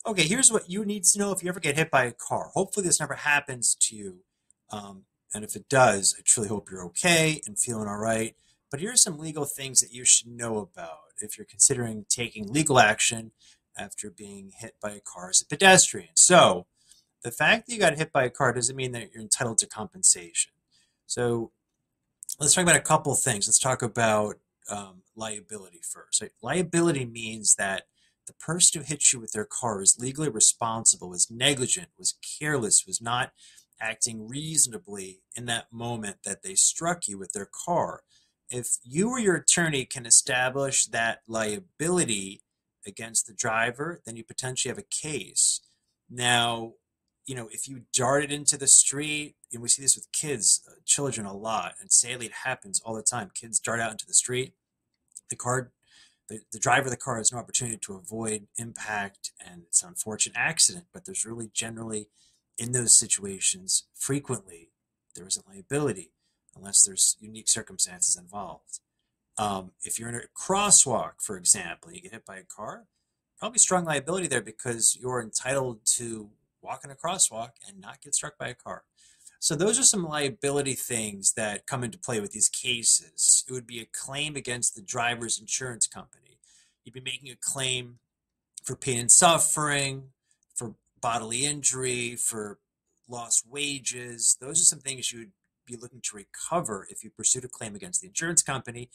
Okay, here's what you need to know if you ever get hit by a car. Hopefully, this never happens to you. And if it does, I truly hope you're okay and feeling all right. But here are some legal things that you should know about if you're considering taking legal action after being hit by a car as a pedestrian. So, the fact that you got hit by a car doesn't mean that you're entitled to compensation. So, let's talk about a couple things. Let's talk about liability first. Right? Liability means that the person who hit you with their car is legally responsible, was negligent, was careless, was not acting reasonably in that moment that they struck you with their car. If you or your attorney can establish that liability against the driver, then you potentially have a case. Now, if you darted into the street, and we see this with kids, children a lot, and sadly it happens all the time. Kids dart out into the street. The car, the driver of the car has no opportunity to avoid impact, and it's an unfortunate accident. But there's really generally, in those situations, frequently there is a liability, unless there's unique circumstances involved. If you're in a crosswalk, for example, you get hit by a car, probably strong liability there because you're entitled to walk in a crosswalk and not get struck by a car. So those are some liability things that come into play with these cases. It would be a claim against the driver's insurance company. You'd be making a claim for pain and suffering, for bodily injury, for lost wages. Those are some things you would be looking to recover if you pursued a claim against the insurance company.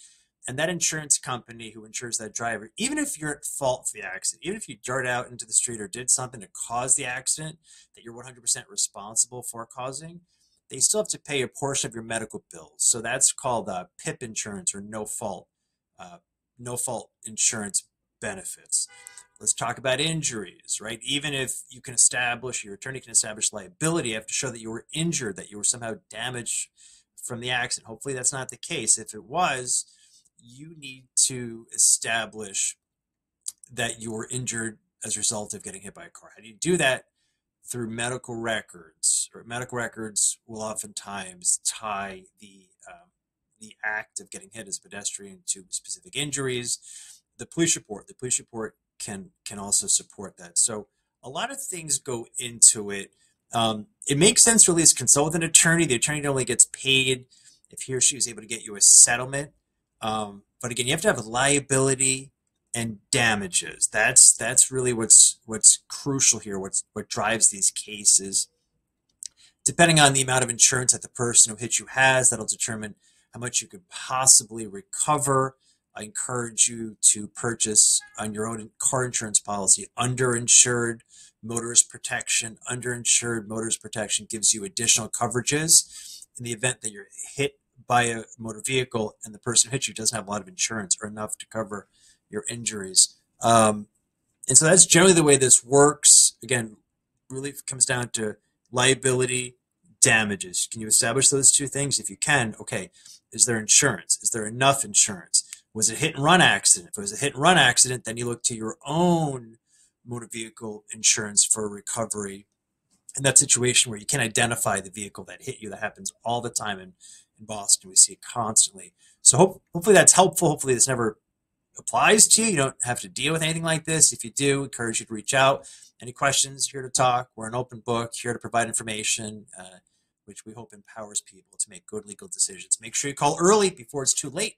And that insurance company who insures that driver, even if you're at fault for the accident, even if you dart out into the street or did something to cause the accident that you're 100% responsible for causing, they still have to pay a portion of your medical bills. So that's called PIP insurance, or uh, no fault insurance benefits. Let's talk about injuries, right? Even if you can establish, your attorney can establish liability, you have to show that you were injured, that you were somehow damaged from the accident. Hopefully that's not the case. If it was, you need to establish that you were injured as a result of getting hit by a car. How do you do that? Through medical records, or medical records will oftentimes tie the act of getting hit as a pedestrian to specific injuries. The police report can also support that. So a lot of things go into it. It makes sense to at least consult with an attorney. The attorney only gets paid if he or she is able to get you a settlement. But again, you have to have liability and damages. That's really what's crucial here. What drives these cases. Depending on the amount of insurance that the person who hit you has, that'll determine how much you could possibly recover. I encourage you to purchase on your own car insurance policy underinsured motorist protection. Underinsured motorist protection gives you additional coverages in the event that you're hit by a motor vehicle and the person who hit you doesn't have a lot of insurance or enough to cover your injuries. And so that's generally the way this works. Again, really comes down to liability, damages. Can you establish those two things? If you can, okay, is there insurance? Is there enough insurance? Was it a hit and run accident? If it was a hit and run accident, then you look to your own motor vehicle insurance for recovery. In that situation where you can identify the vehicle that hit you, that happens all the time in Boston. We see it constantly. So hopefully that's helpful. Hopefully this never applies to you. You don't have to deal with anything like this. If you do, I encourage you to reach out. Any questions, here to talk. We're an open book, here to provide information, which we hope empowers people to make good legal decisions. Make sure you call early before it's too late.